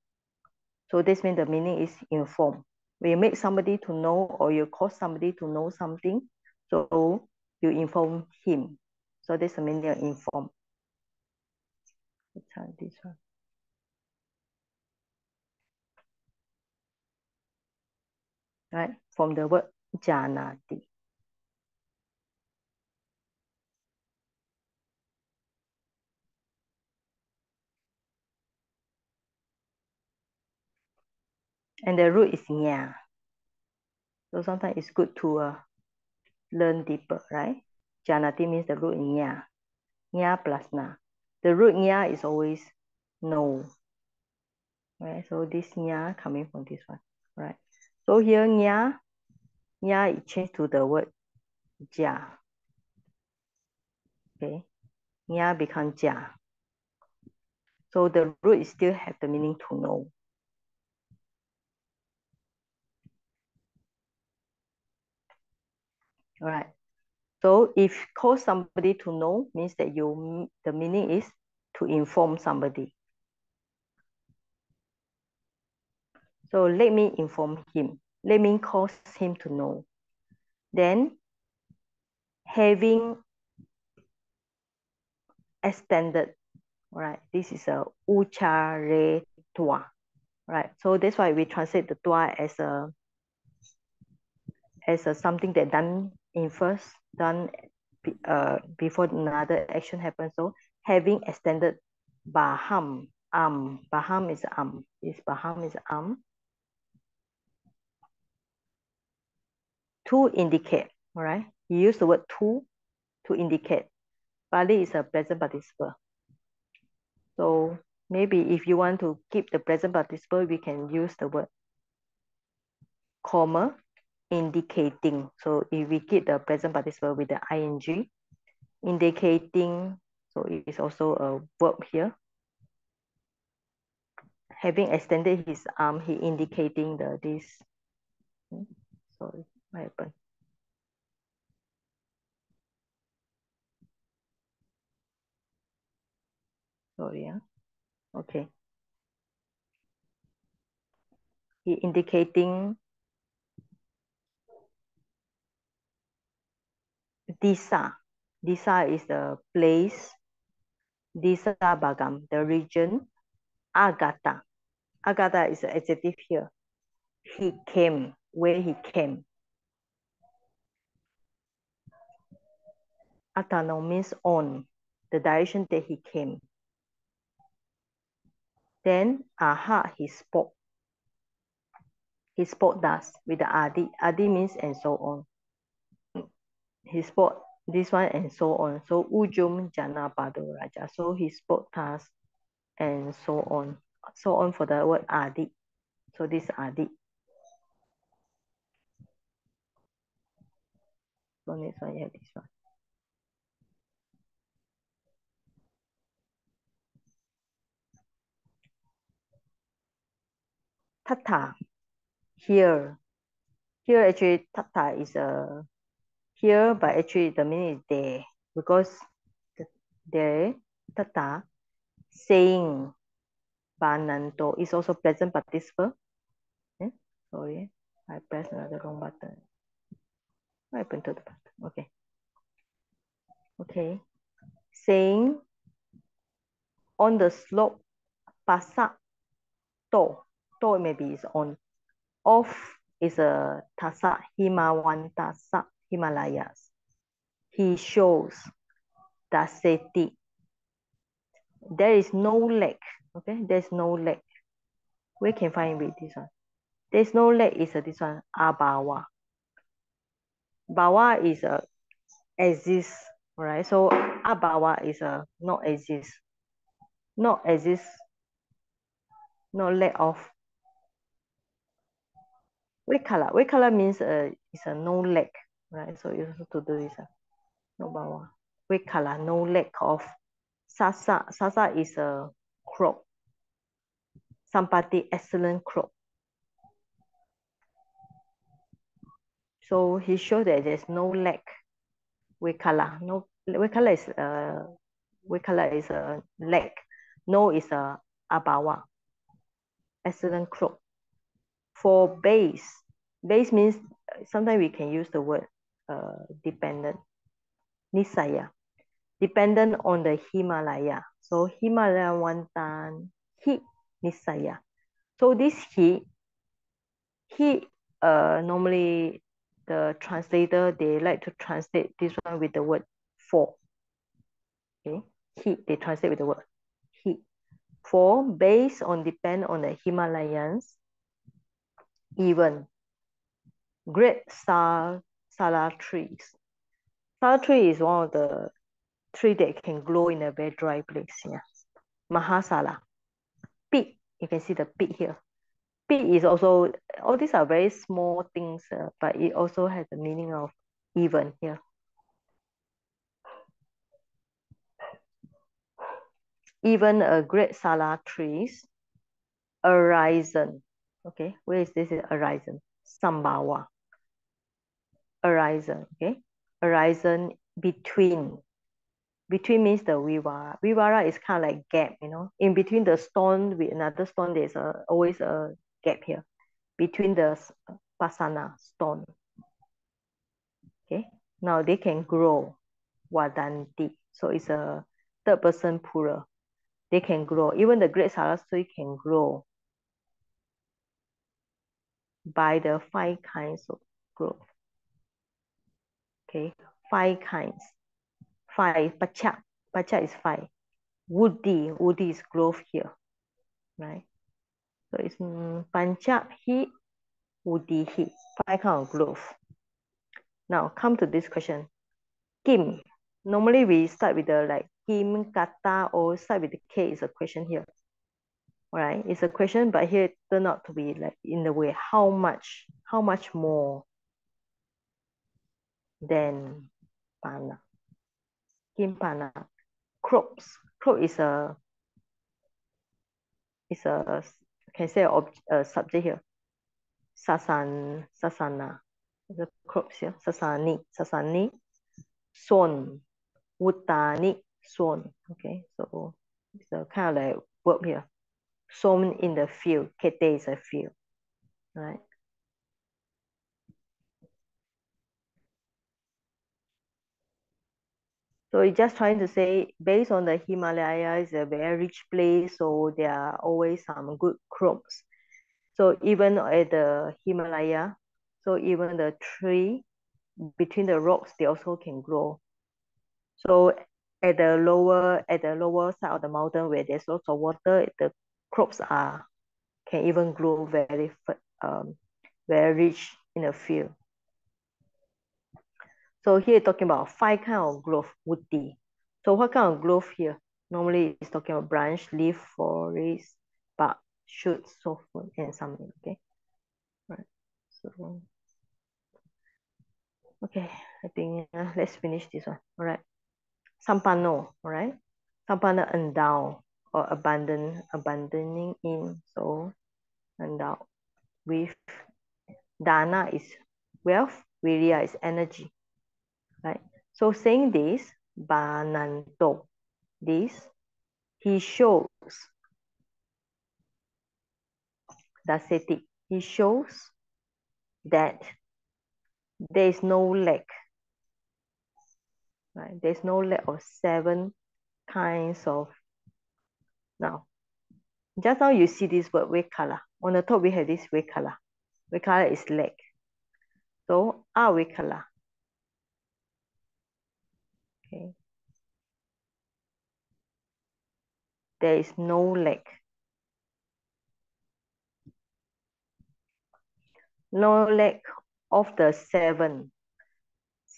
So this means the meaning is inform. When you make somebody to know or you cause somebody to know something, so you inform him. So this is the meaning of inform. Let's try this one. Right, from the word janati. And the root is nya. So sometimes it's good to learn deeper, right? Janati means the root in nya. Nya plus na. The root nya is always no. Right? So this nya coming from this one. Right? So here nya it changed to the word ja. Okay. Nya become ja. So the root is still have the meaning to know. All right. So if cause somebody to know means that the meaning is to inform somebody. So let me inform him. Let me cause him to know. Then having extended, right? This is a uchare tua, right? So that's why we translate the tua as a something that done in first, done before another action happens. So having extended baham, baham is this baham is to indicate, all right? You use the word to indicate. Pali is a present participle. So maybe if you want to keep the present participle, we can use the word comma indicating. So if we keep the present participle with the ing, indicating, so it is also a verb here. Having extended his arm, he indicating this. Sorry, what happened? Sorry, yeah. Okay. He indicating Disa. Disa is the place. Disa Bagam, the region. Agata. Agata is the adjective here. He came, where he came. Atano means on, the direction that he came. Then aha, he spoke. He spoke thus with the adi. Adi means and so on. He spoke this one and so on. So ujum jana padu raja. So he spoke thus and so on. So on for the word adi. So this adi. So next one, you have this one. Tata, here. Here actually tata is a here, but actually the meaning is there, because there tata saying bananto is also present participle. Sorry, I pressed another wrong button. What happened to the button? Okay. Okay. Saying on the slope, pasak to. To maybe is on. Off is a tasak, Himawantasak, Himalayas. He shows daseti. There is no leg. Okay, there's no leg. We can find with this one. There's no leg is this one, abawa. Bawa is a exist, right? So abawa is a not exist. Not exist, not leg of. Wekala. Wekala means is a no leg, right? So you have to do this. No bawa. Wekala, no leg of. Sasa. Sasa is a crop. Sampati, excellent crop. So he showed that there's no leg. Wekala. No, Wekala is a leg. No is a abawa. Excellent crop. For base. Base means sometimes we can use the word dependent. Nisaya. Dependent on the Himalaya. So Himalaya wantan he nisaya. So this he normally the translator, they like to translate this one with the word for. Okay, he, they translate with the word he. For based on depend on the Himalayans, even great sala trees. Sala tree is one of the tree that can grow in a very dry place. Yeah. Mahasala. Pit, you can see the pit here. Pit is also, all these are very small things, but it also has the meaning of even here. Even a great sala trees, horizon. Okay, where is this horizon? Sambawa. Horizon, okay? Horizon between. Between means the vivara. Vivara is kind of like gap, you know. In between the stone with another stone, there's always a gap here. Between the pasana stone. Okay, now they can grow. Wadanti. So it's a third person plural. They can grow. Even the great Saraswati can grow by the 5 kinds of growth. Okay, 5 kinds. 5, pacha. Pacha is 5. Woody is growth here. Right? So it's pancha, he, woody, he. 5 kinds of growth. Now come to this question. Kim. Normally we start with the like Kim, kata, or start with the K is a question here. Right? It's a question, but here it turned out to be like in the way, how much more than pana? Kim pana. Crops. Crop is a can say a subject here. Sasana. The crops here. Sasani. Son. Wutani. Son. Okay, so it's a kind of like verb here. Sown in the field. Kete is a field. Right? So it's just trying to say, based on the Himalaya is a very rich place, so there are always some good crops. So even at the Himalaya, so even the tree between the rocks, they also can grow. So at the lower side of the mountain where there's lots of water, the crops can even grow very rich in a field. So here talking about 5 kind of growth, woody. So what kind of growth here? Normally it's talking about branch, leaf, forest, bark, shoot, so forth, and something. Okay. Right. So okay, I think let's finish this one. All right. Sampano, all right. Sampano, endow or abandoning in. So endow with dana is wealth, virya is energy, right? So saying this, bananto, this, he shows, dasetik, he shows that there is no lack, right? There's no lack of 7 kinds of, now, just now you see this word Vekala. On the top we have this Vekala. Vekala is lack. So Avekala. Okay. There is no lack. No lack of the 7.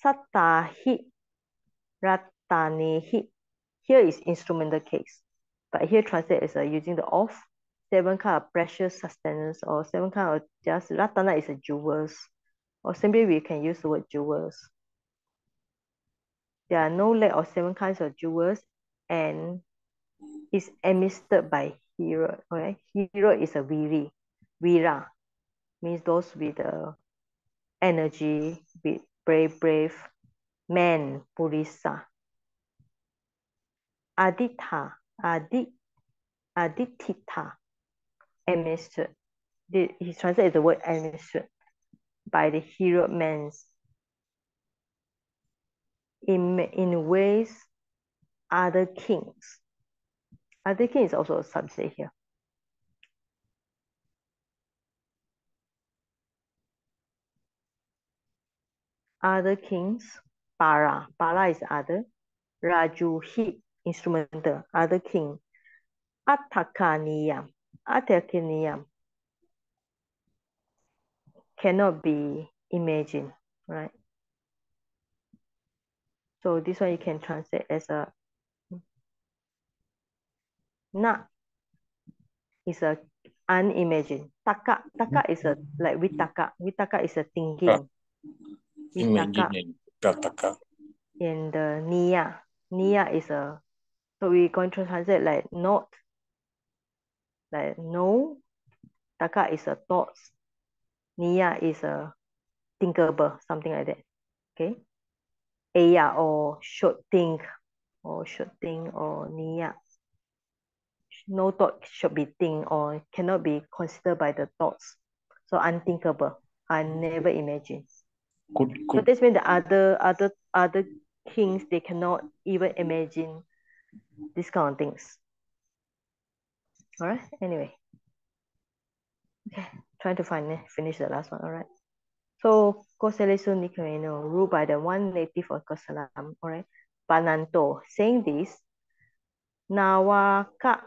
Satahi Ratanehi. Here is instrumental case. But here translate as using the of 7 kind of precious sustenance or 7 kind of just Ratana is a jewels. Or simply we can use the word jewels. There are no lack of 7 kinds of jewels and is administered by hero. Okay? Hero is a vira means those with energy, with brave man, purisa. Aditita, administered. He translated the word administered by the hero men in ways other kings. Other king is also a subject here. Other kings, para is other. Rajuhi, instrumental, other king. Atakaniyam cannot be imagined, right? So this one you can translate as a na is a unimagined. Taka is a like vitaka is a thinking. Imagine Gataka. And niya is a, so we're going to translate like not, like no. Taka is a thoughts. Niya is a thinkable, something like that. Okay. Eya or should think or niya. No thought should be think or cannot be considered by the thoughts. So unthinkable. I never imagine. So this means the other kings, they cannot even imagine these kind of things. All right. Anyway. Okay. Trying to finish the last one. All right. So Koselesu Nikameno, ruled by the one native of Kosalam. All right. Bananto, saying this, Nawaka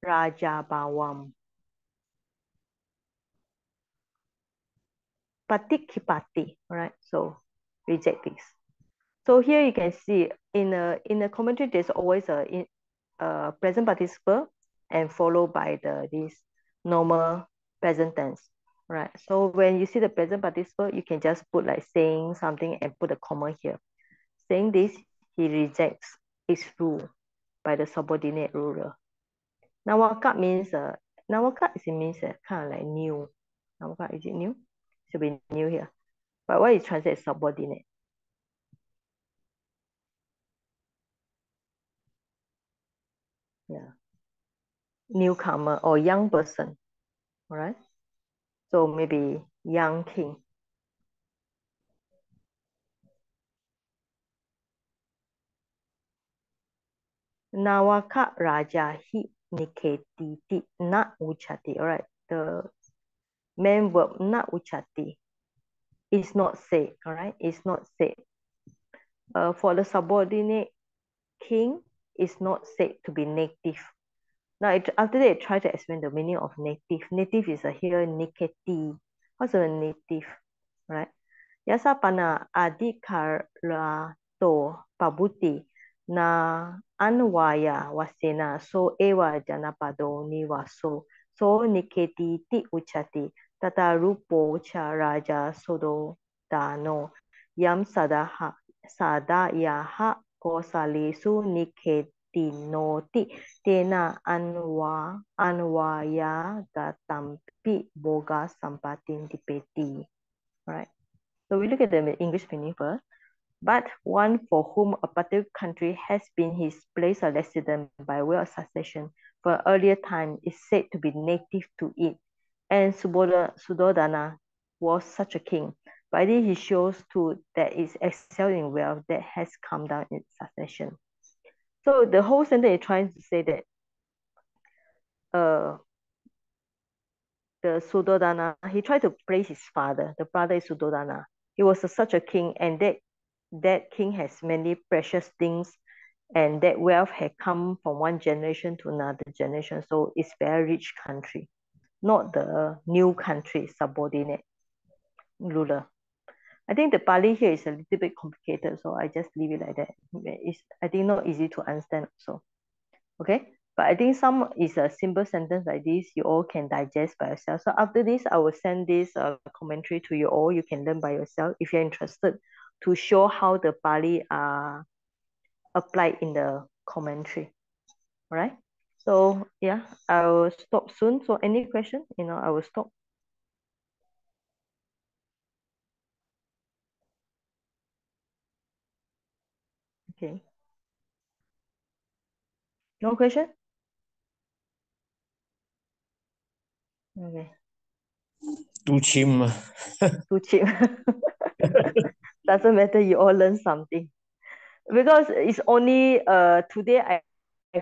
Raja Bawam. Patikipati. All right. So reject this. So here you can see in a commentary, there's always a present participle and followed by this normal present tense. Right. So when you see the present participle, you can just put like saying something and put a comma here. Saying this, he rejects its rule by the subordinate ruler. Nawaka means Nawaka means kind of like new. Nawaka, is it new? Should be new here. But what is translated subordinate? Yeah. Newcomer or young person. All right. So maybe young king. Nawaka Raja hi niketiti na uchati. All right. The main verb na uchati is not said. All right. It's not said. For the subordinate king, is not said to be native. Now, after that, try to explain the meaning of native. Native is here niketi. What's a native, right? Yasa pana adhikarato pabuti na anwaya wasena so ewa janapado niwaso so niketi ti uchati tata rupo cha raja sodo dano yam sadayaha kosalesu niketi noti tena anwaya gatampi boga sampatin dipeti. Right. So we look at the English meaning first. But one for whom a particular country has been his place of residence by way of succession for an earlier time is said to be native to it. And Suddhodana was such a king. By this he shows too that it's excelling wealth that has come down in succession. So the whole sentence is trying to say that the Suddhodana, he tried to praise his father. The father is Suddhodana. He was such a king, and that king has many precious things, and that wealth had come from one generation to another generation. So it's very rich country, not the new country subordinate ruler. I think the Pali here is a little bit complicated, so I just leave it like that. It's, I think, not easy to understand also. Okay, but I think some is a simple sentence like this, you all can digest by yourself. So after this, I will send this commentary to you all. You can learn by yourself if you're interested, to show how the Pali are applied in the commentary. All right. So yeah, I will stop soon. So any question, I will stop. Okay. No question? Okay. Too cheap. Too cheap. Doesn't matter, you all learn something. Because it's only today I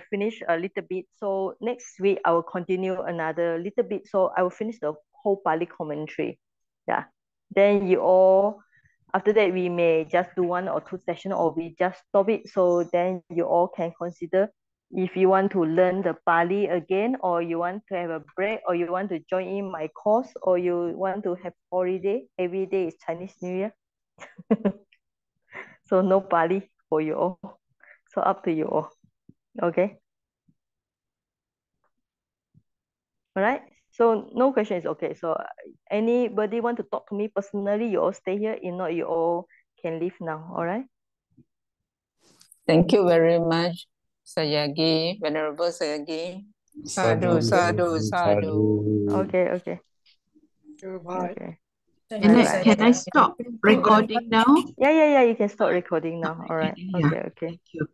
finished a little bit. So next week I will continue another little bit. So I will finish the whole Pali commentary. Yeah. Then you all, after that we may just do 1 or 2 sessions, or we just stop it. So then you all can consider if you want to learn the Pali again, or you want to have a break, or you want to join in my course, or you want to have holiday. Every day is Chinese New Year. So no Pali for you all. So up to you all. Okay. All right. So no question is okay. So anybody want to talk to me personally, you all stay here. If not, you all can leave now. All right. Thank you very much, Sayagi, Venerable Sayagi. Sadhu, sadhu, sadhu. Okay. Okay. Bye. Okay. Thank Can you, I can I Sayadaw. stop recording now? Yeah. You can stop recording now. All right. Yeah. Okay. Okay. Thank you.